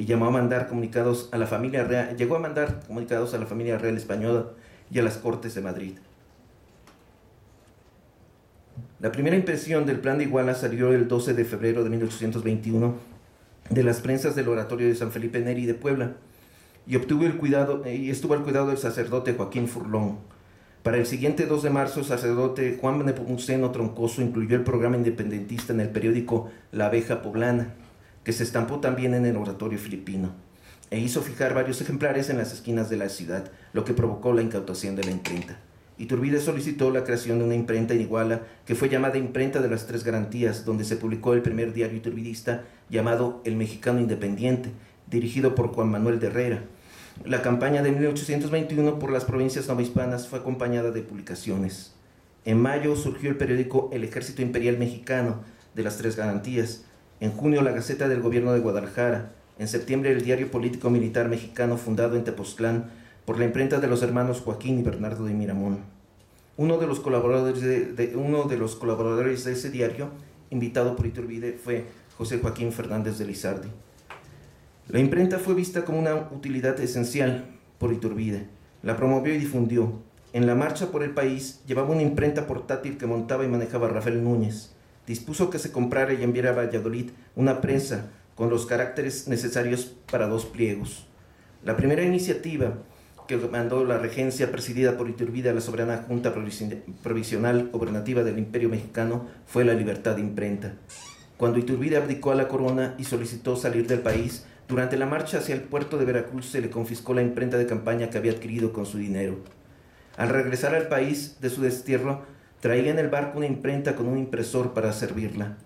y llegó a mandar comunicados a la familia real española y a las Cortes de Madrid. La primera impresión del Plan de Iguala salió el 12 de febrero de 1821 de las prensas del Oratorio de San Felipe Neri de Puebla y estuvo al cuidado del sacerdote Joaquín Furlón. Para el siguiente 2 de marzo, el sacerdote Juan Nepomuceno Troncoso incluyó el programa independentista en el periódico La Abeja Poblana, que se estampó también en el Oratorio filipino, e hizo fijar varios ejemplares en las esquinas de la ciudad, lo que provocó la incautación de la imprenta. Iturbide solicitó la creación de una imprenta en Iguala, que fue llamada Imprenta de las Tres Garantías, donde se publicó el primer diario iturbidista llamado El Mexicano Independiente, dirigido por Juan Manuel de Herrera. La campaña de 1821 por las provincias novohispanas fue acompañada de publicaciones. En mayo surgió el periódico El Ejército Imperial Mexicano de las Tres Garantías. En junio, la Gaceta del Gobierno de Guadalajara. En septiembre, el Diario Político Militar Mexicano, fundado en Tepoztlán por la imprenta de los hermanos Joaquín y Bernardo de Miramón. Uno de los colaboradores de ese diario, invitado por Iturbide, fue José Joaquín Fernández de Lizardi. La imprenta fue vista como una utilidad esencial por Iturbide. La promovió y difundió. En la marcha por el país llevaba una imprenta portátil que montaba y manejaba Rafael Núñez. Dispuso que se comprara y enviara a Valladolid una prensa con los caracteres necesarios para 2 pliegos. La primera iniciativa que mandó la regencia presidida por Iturbide a la soberana Junta Provisional Gobernativa del Imperio Mexicano fue la libertad de imprenta. Cuando Iturbide abdicó a la corona y solicitó salir del país, durante la marcha hacia el puerto de Veracruz se le confiscó la imprenta de campaña que había adquirido con su dinero. Al regresar al país de su destierro, traía en el barco una imprenta con un impresor para servirla.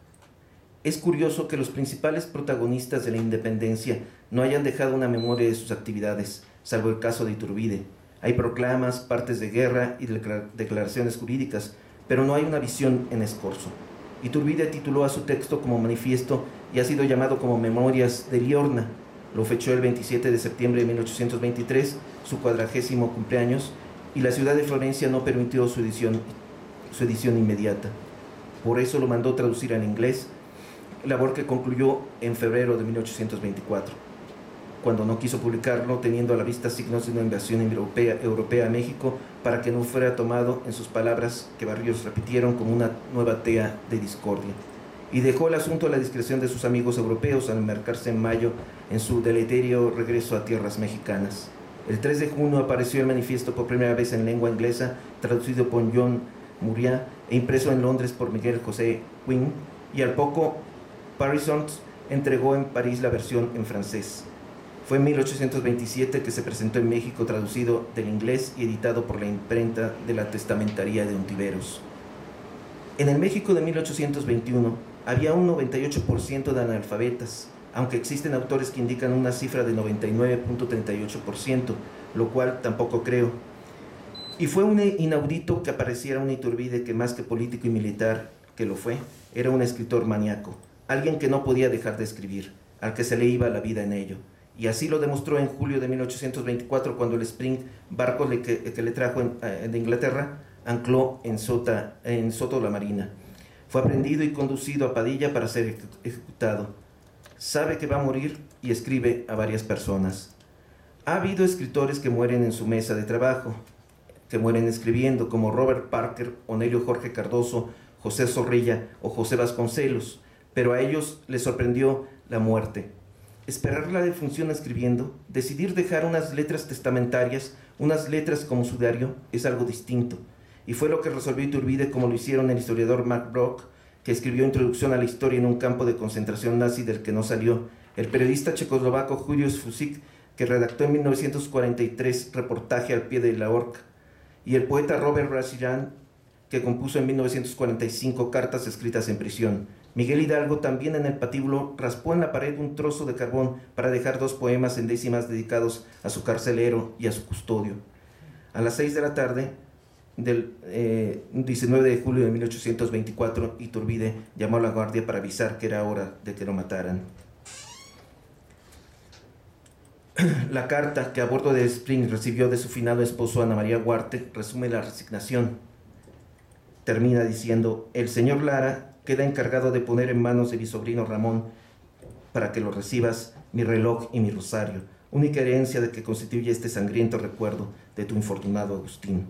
Es curioso que los principales protagonistas de la independencia no hayan dejado una memoria de sus actividades, salvo el caso de Iturbide. Hay proclamas, partes de guerra y declaraciones jurídicas, pero no hay una visión en escorzo. Iturbide tituló a su texto como manifiesto y ha sido llamado como Memorias de Liorna. Lo fechó el 27 de septiembre de 1823, su 40º cumpleaños, y la ciudad de Florencia no permitió su edición inmediata. Por eso lo mandó traducir al inglés, labor que concluyó en febrero de 1824. Cuando no quiso publicarlo, teniendo a la vista signos de una invasión europea a México, para que no fuera tomado, en sus palabras, que Barrios repitieron, como una nueva tea de discordia. Y dejó el asunto a la discreción de sus amigos europeos al embarcarse en mayo en su deleterio regreso a tierras mexicanas. El 3 de junio apareció el manifiesto por primera vez en lengua inglesa, traducido por John Muriat e impreso en Londres por Miguel José Quinn, y al poco Parsons entregó en París la versión en francés. Fue en 1827 que se presentó en México traducido del inglés y editado por la imprenta de la Testamentaría de Ontiveros. En el México de 1821 había un 98% de analfabetas, aunque existen autores que indican una cifra de 99.38%, lo cual tampoco creo. Y fue un inaudito que apareciera un Iturbide que, más que político y militar, que lo fue, era un escritor maníaco, alguien que no podía dejar de escribir, al que se le iba la vida en ello. Y así lo demostró en julio de 1824, cuando el Spring, barco que le trajo de Inglaterra, ancló en Soto la Marina. Fue aprehendido y conducido a Padilla para ser ejecutado. Sabe que va a morir y escribe a varias personas. Ha habido escritores que mueren en su mesa de trabajo, que mueren escribiendo, como Robert Parker, Onelio Jorge Cardoso, José Zorrilla o José Vasconcelos, pero a ellos les sorprendió la muerte. Esperar la defunción escribiendo, decidir dejar unas letras testamentarias, unas letras como sudario, es algo distinto. Y fue lo que resolvió Iturbide, como lo hicieron el historiador Mark Brock, que escribió Introducción a la Historia en un campo de concentración nazi del que no salió, el periodista checoslovaco Julius Fusik, que redactó en 1943 Reportaje al pie de la horca, y el poeta Robert Rassigan, que compuso en 1945 Cartas escritas en prisión. Miguel Hidalgo también en el patíbulo raspó en la pared un trozo de carbón para dejar 2 poemas en décimas dedicados a su carcelero y a su custodio. A las 6 de la tarde del 19 de julio de 1824, Iturbide llamó a la guardia para avisar que era hora de que lo mataran. La carta que a bordo de Spring recibió de su finado esposo Ana María Huarte resume la resignación. Termina diciendo: el señor Lara queda encargado de poner en manos de mi sobrino Ramón para que lo recibas, mi reloj y mi rosario, única herencia de que constituye este sangriento recuerdo de tu infortunado Agustín.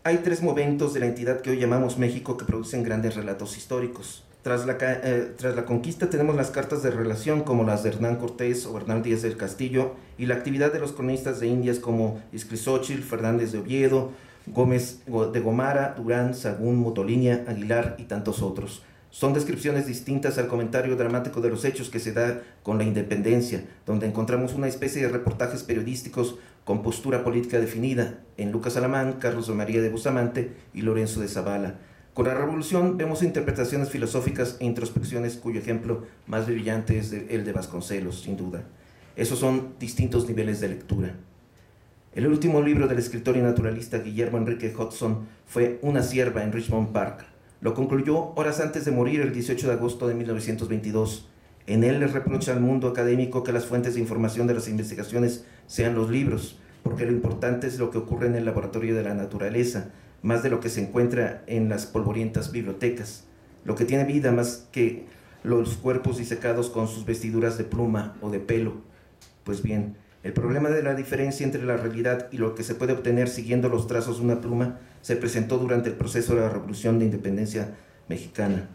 Hay 3 momentos de la entidad que hoy llamamos México que producen grandes relatos históricos. Tras la conquista tenemos las cartas de relación como las de Hernán Cortés o Hernán Díaz del Castillo y la actividad de los cronistas de Indias como Ixtlilxóchitl, Fernández de Oviedo, Gómez de Gomara, Durán, Sagún, Motolinia, Aguilar y tantos otros. Son descripciones distintas al comentario dramático de los hechos que se da con la independencia, donde encontramos una especie de reportajes periodísticos con postura política definida en Lucas Alamán, Carlos de María de Bustamante y Lorenzo de Zavala. Con la Revolución vemos interpretaciones filosóficas e introspecciones cuyo ejemplo más brillante es el de Vasconcelos, sin duda. Esos son distintos niveles de lectura. El último libro del escritor y naturalista Guillermo Enrique Hudson fue Una sierva en Richmond Park. Lo concluyó horas antes de morir el 18 de agosto de 1922. En él le reprocha al mundo académico que las fuentes de información de las investigaciones sean los libros, porque lo importante es lo que ocurre en el laboratorio de la naturaleza, más de lo que se encuentra en las polvorientas bibliotecas, lo que tiene vida más que los cuerpos disecados con sus vestiduras de pluma o de pelo. Pues bien, el problema de la diferencia entre la realidad y lo que se puede obtener siguiendo los trazos de una pluma se presentó durante el proceso de la Revolución de Independencia Mexicana.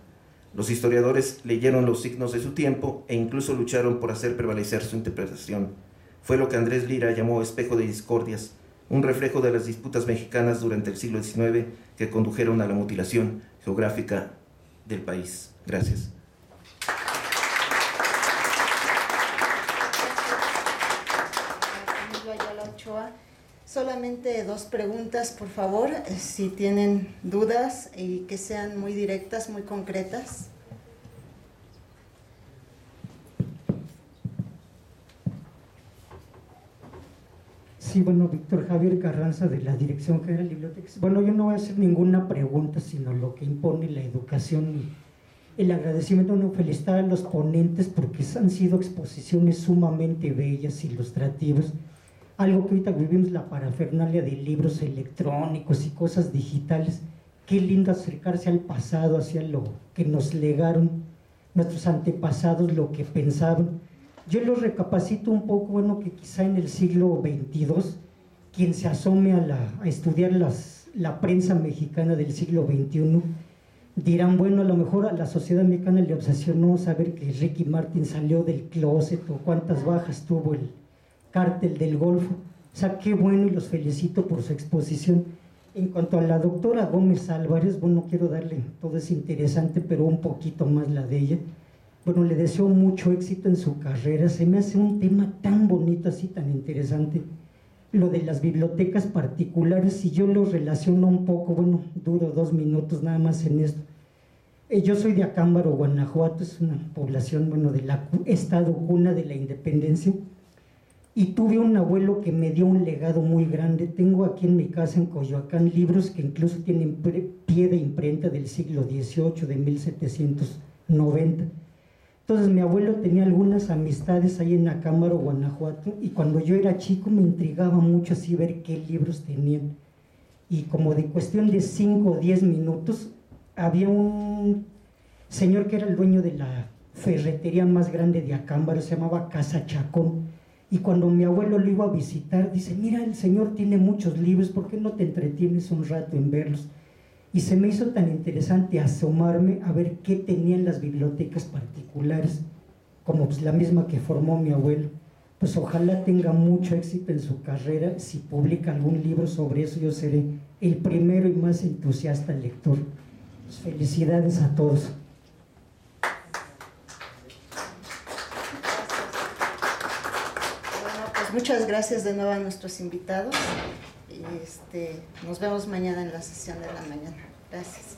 Los historiadores leyeron los signos de su tiempo e incluso lucharon por hacer prevalecer su interpretación. Fue lo que Andrés Lira llamó espejo de discordias, un reflejo de las disputas mexicanas durante el siglo XIX que condujeron a la mutilación geográfica del país. Gracias. Solamente 2 preguntas, por favor, si tienen dudas y que sean muy directas, muy concretas. Sí, bueno, Víctor Javier Carranza de la Dirección General de Bibliotecas. Bueno, yo no voy a hacer ninguna pregunta, sino lo que impone la educación y el agradecimiento. Bueno, felicitar a los ponentes porque han sido exposiciones sumamente bellas, ilustrativas. Algo que ahorita vivimos, la parafernalia de libros electrónicos y cosas digitales. Qué lindo acercarse al pasado, hacia lo que nos legaron nuestros antepasados, lo que pensaban. Yo lo recapacito un poco, bueno, que quizá en el siglo XXII, quien se asome a estudiar la prensa mexicana del siglo XXI, dirán, bueno, a lo mejor a la sociedad mexicana le obsesionó saber que Ricky Martin salió del closet o cuántas bajas tuvo el cártel del Golfo. O sea, qué bueno y los felicito por su exposición. En cuanto a la doctora Gómez Álvarez, bueno, quiero darle, todo es interesante, pero un poquito más la de ella. Bueno, le deseo mucho éxito en su carrera. Se me hace un tema tan bonito, así tan interesante, lo de las bibliotecas particulares, y yo lo relaciono un poco, bueno, duro 2 minutos nada más en esto. Yo soy de Acámbaro, Guanajuato, es una población, bueno, del estado cuna de la independencia, y tuve un abuelo que me dio un legado muy grande. Tengo aquí en mi casa en Coyoacán libros que incluso tienen pie de imprenta del siglo XVIII, de 1790. Entonces mi abuelo tenía algunas amistades ahí en Acámbaro, Guanajuato, y cuando yo era chico me intrigaba mucho así ver qué libros tenían. Y como de cuestión de 5 o 10 minutos, había un señor que era el dueño de la ferretería más grande de Acámbaro, se llamaba Casa Chacón. Y cuando mi abuelo lo iba a visitar, dice, mira, el señor tiene muchos libros, ¿por qué no te entretienes un rato en verlos? Y se me hizo tan interesante asomarme a ver qué tenían las bibliotecas particulares, como pues la misma que formó mi abuelo. Pues ojalá tenga mucho éxito en su carrera. Si publica algún libro sobre eso, yo seré el primero y más entusiasta lector. Pues felicidades a todos. Muchas gracias de nuevo a nuestros invitados. Nos vemos mañana en la sesión de la mañana. Gracias.